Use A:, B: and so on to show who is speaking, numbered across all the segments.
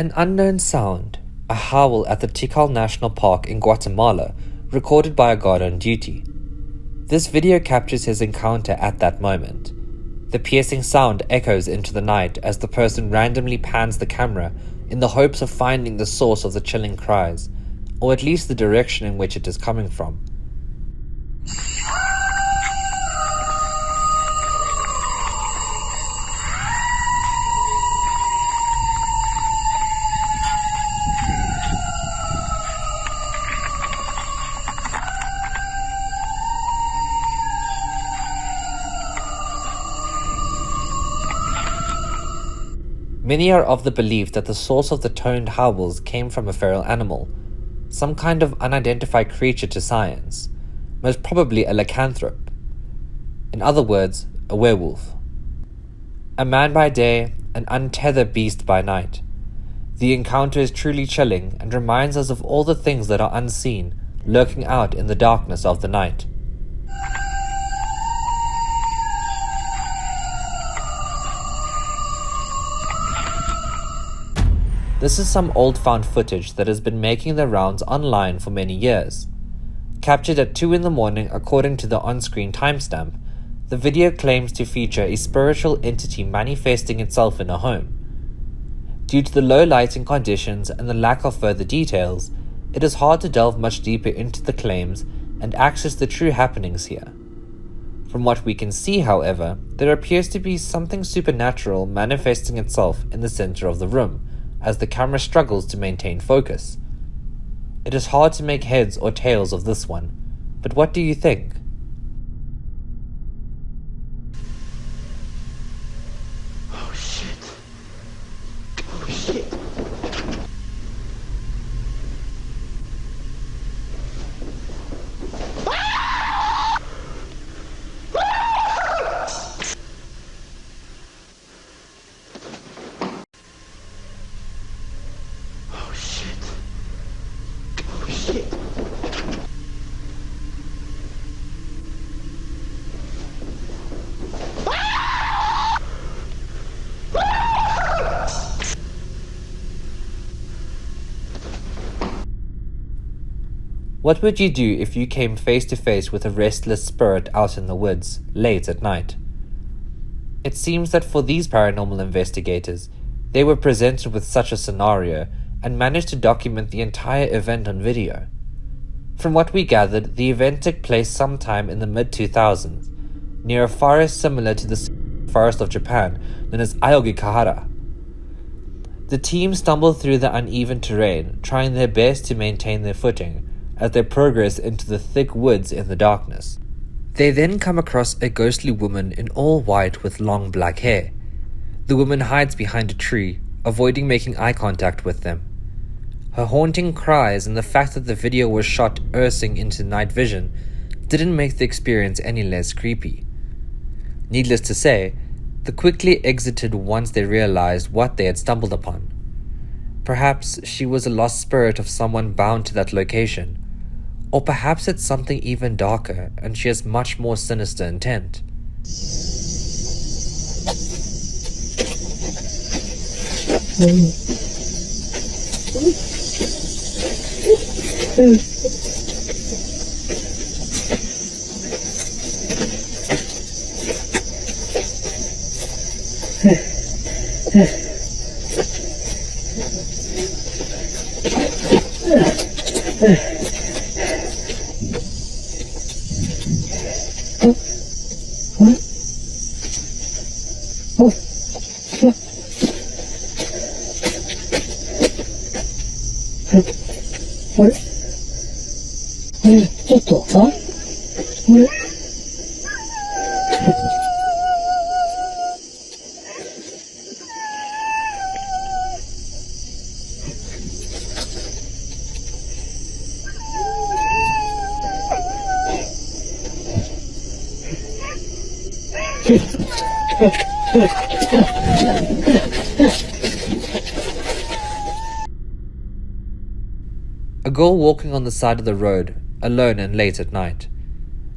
A: An unknown sound, a howl at the Tikal National Park in Guatemala, recorded by a guard on duty. This video captures his encounter at that moment. The piercing sound echoes into the night as the person randomly pans the camera in the hopes of finding the source of the chilling cries, or at least the direction in which it is coming from. Many are of the belief that the source of the toned howls came from a feral animal, some kind of unidentified creature to science, most probably a lycanthrope. In other words, a werewolf. A man by day, an untethered beast by night. The encounter is truly chilling and reminds us of all the things that are unseen, lurking out in the darkness of the night. This is some old found footage that has been making the rounds online for many years. Captured at 2 in the morning according to the on-screen timestamp, the video claims to feature a spiritual entity manifesting itself in a home. Due to the low lighting conditions and the lack of further details, it is hard to delve much deeper into the claims and access the true happenings here. From what we can see, however, there appears to be something supernatural manifesting itself in the center of the room, as the camera struggles to maintain focus. It is hard to make heads or tails of this one, but what do you think?
B: Oh shit. Oh shit.
A: What would you do if you came face to face with a restless spirit out in the woods, late at night? It seems that for these paranormal investigators, they were presented with such a scenario and managed to document the entire event on video. From what we gathered, the event took place sometime in the mid-2000s, near a forest similar to the forest of Japan known as Aokigahara. The team stumbled through the uneven terrain, trying their best to maintain their footing as they progress into the thick woods in the darkness. They then come across a ghostly woman in all white with long black hair. The woman hides behind a tree, avoiding making eye contact with them. Her haunting cries and the fact that the video was shot ursing into night vision didn't make the experience any less creepy. Needless to say, they quickly exited once they realized what they had stumbled upon. Perhaps she was a lost spirit of someone bound to that location, or perhaps it's something even darker and she has much more sinister intent. A girl walking on the side of the road, alone and late at night.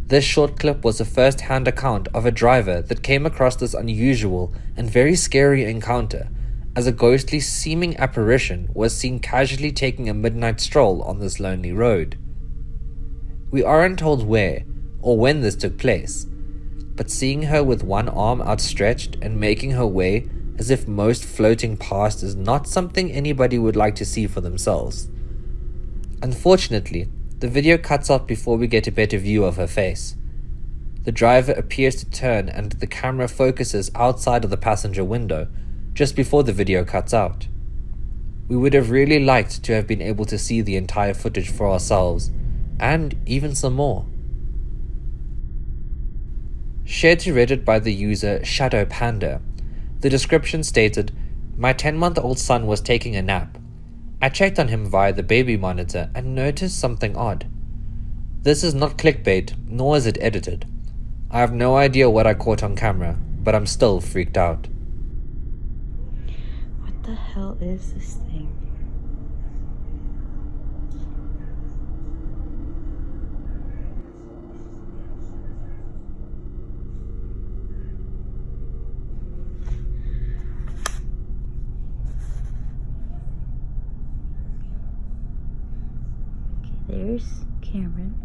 A: This short clip was a first-hand account of a driver that came across this unusual and very scary encounter as a ghostly seeming apparition was seen casually taking a midnight stroll on this lonely road. We aren't told where or when this took place, but seeing her with one arm outstretched and making her way as if most floating past is not something anybody would like to see for themselves. Unfortunately, the video cuts off before we get a better view of her face. The driver appears to turn and the camera focuses outside of the passenger window just before the video cuts out. We would have really liked to have been able to see the entire footage for ourselves, and even some more. Shared to Reddit by the user Shadow Panda, the description stated, "My 10-month-old son was taking a nap. I checked on him via the baby monitor and noticed something odd. This is not clickbait, nor is it edited. I have no idea what I caught on camera, but I'm still freaked out."
C: What the hell is this thing? Okay, there's Cameron.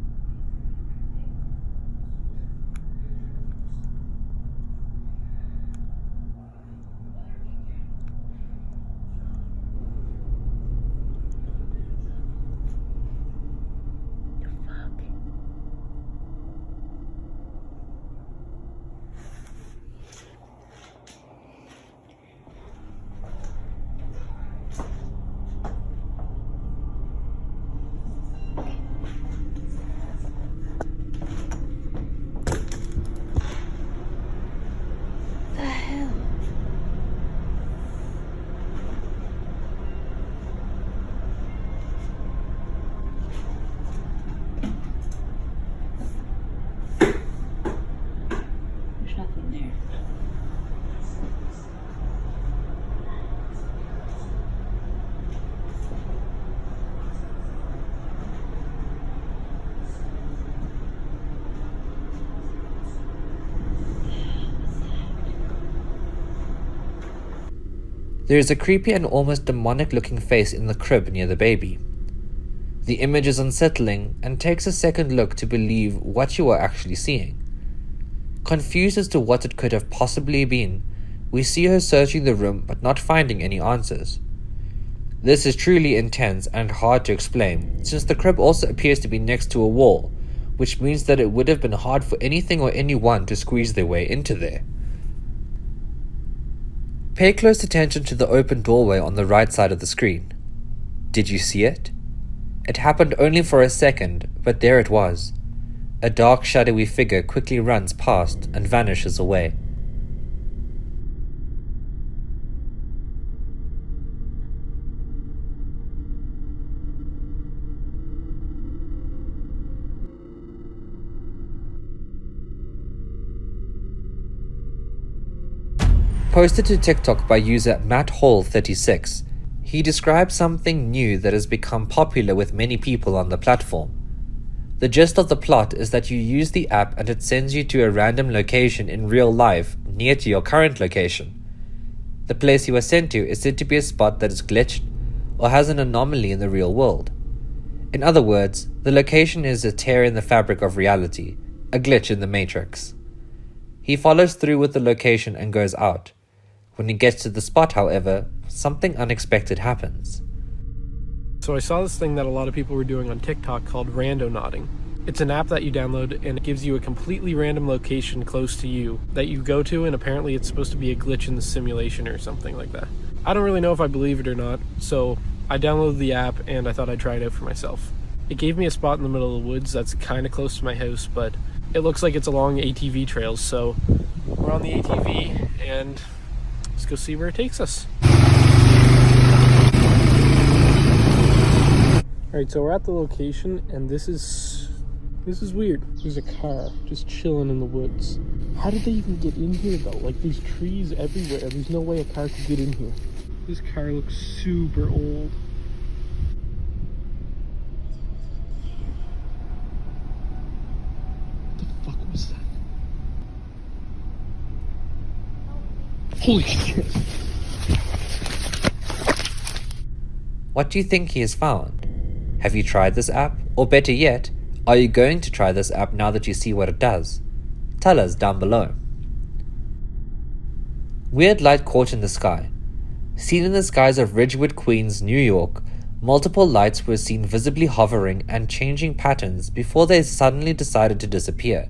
A: There is a creepy and almost demonic looking face in the crib near the baby. The image is unsettling and takes a second look to believe what you are actually seeing. Confused as to what it could have possibly been, we see her searching the room but not finding any answers. This is truly intense and hard to explain, since the crib also appears to be next to a wall, which means that it would have been hard for anything or anyone to squeeze their way into there. Pay close attention to the open doorway on the right side of the screen. Did you see it? It happened only for a second, but there it was. A dark, shadowy figure quickly runs past and vanishes away. Posted to TikTok by user MattHall36, he describes something new that has become popular with many people on the platform. The gist of the plot is that you use the app and it sends you to a random location in real life near to your current location. The place you are sent to is said to be a spot that is glitched or has an anomaly in the real world. In other words, the location is a tear in the fabric of reality, a glitch in the matrix. He follows through with the location and goes out. When he gets to the spot, however, something unexpected happens.
D: So I saw this thing that a lot of people were doing on TikTok called randonauting. It's an app that you download and it gives you a completely random location close to you that you go to, and apparently it's supposed to be a glitch in the simulation or something like that. I don't really know if I believe it or not, so I downloaded the app and I thought I'd try it out for myself. It gave me a spot in the middle of the woods that's kind of close to my house, but it looks like it's along ATV trails, so we're on the ATV and let's go see where it takes us. Alright, so we're at the location and this is weird. There's a car just chilling in the woods. How did they even get in here though? Like, there's trees everywhere. There's no way a car could get in here. This car looks super old. What the fuck was that? Holy shit.
A: What do you think he has found? Have you tried this app? Or better yet, are you going to try this app now that you see what it does? Tell us down below. Weird light caught in the sky. Seen in the skies of Ridgewood, Queens, New York, multiple lights were seen visibly hovering and changing patterns before they suddenly decided to disappear.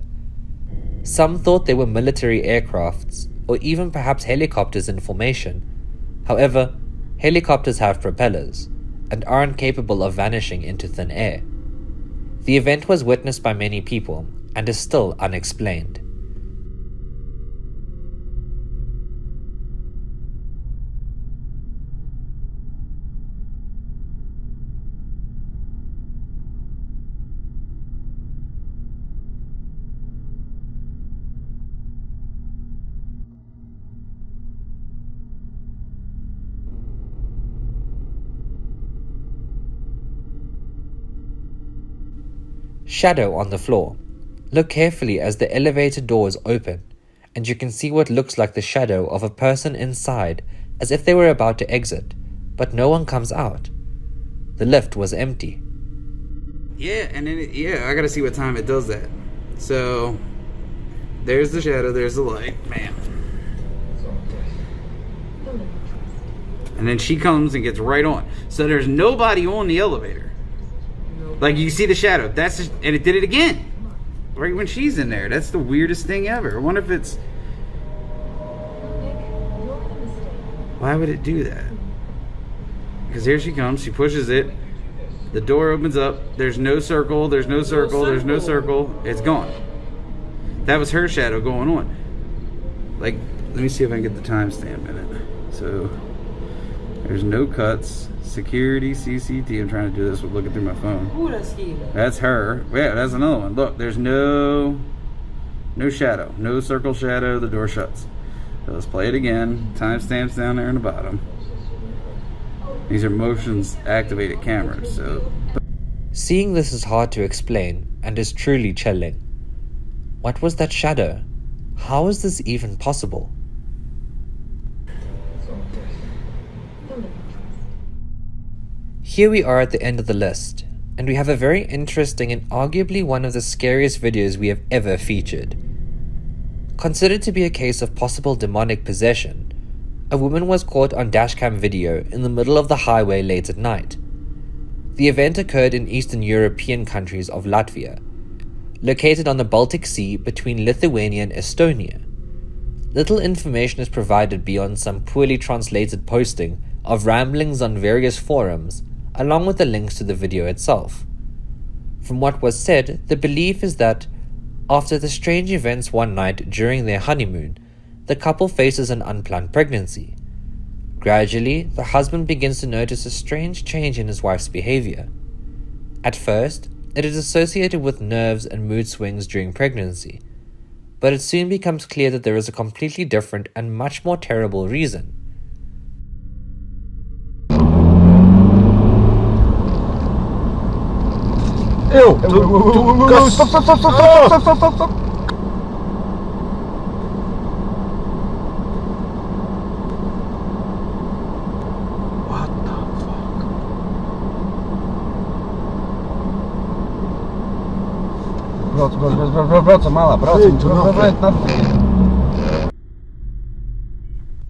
A: Some thought they were military aircrafts, or even perhaps helicopters in formation. However, helicopters have propellers, and aren't capable of vanishing into thin air. The event was witnessed by many people, and is still unexplained. Shadow on the floor. Look carefully as the elevator doors open, and you can see what looks like the shadow of a person inside as if they were about to exit, but no one comes out. The lift was empty.
B: Yeah, and then I gotta see what time it does that. So, there's the shadow, there's the light, man. And then she comes and gets right on. So there's nobody on the elevator. Like, you see the shadow. And it did it again. Right when she's in there. That's the weirdest thing ever. I wonder if it's... Why would it do that? Because here she comes. She pushes it. The door opens up. There's no circle. There's no circle. There's no circle. It's gone. That was her shadow going on. Like, let me see if I can get the timestamp in it. So, there's no cuts. Security, CCT. I'm trying to do this with looking through my phone.
E: Ooh, that's scary.
B: That's her. Yeah, that's another one. Look, there's no shadow. No circle shadow. The door shuts. So let's play it again. Timestamps down there in the bottom. These are motions activated cameras. So
A: Seeing this is hard to explain and is truly chilling. What was that shadow? How is this even possible? Here we are at the end of the list, and we have a very interesting and arguably one of the scariest videos we have ever featured. Considered to be a case of possible demonic possession, a woman was caught on dashcam video in the middle of the highway late at night. The event occurred in Eastern European countries of Latvia, located on the Baltic Sea between Lithuania and Estonia. Little information is provided beyond some poorly translated posting of ramblings on various forums, along with the links to the video itself. From what was said, the belief is that, after the strange events one night during their honeymoon, the couple faces an unplanned pregnancy. Gradually, the husband begins to notice a strange change in his wife's behavior. At first, it is associated with nerves and mood swings during pregnancy, but it soon becomes clear that there is a completely different and much more terrible reason.
F: Ew! Stop! What the fuck?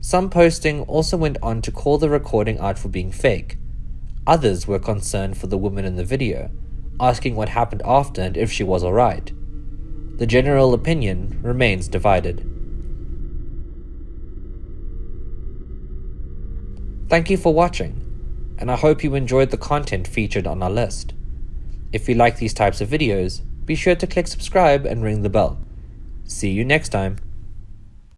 A: Some posting also went on to call the recording out for being fake. Others were concerned for the woman in the video, asking what happened after and if she was alright. The general opinion remains divided. Thank you for watching, and I hope you enjoyed the content featured on our list. If you like these types of videos, be sure to click subscribe and ring the bell. See you next time.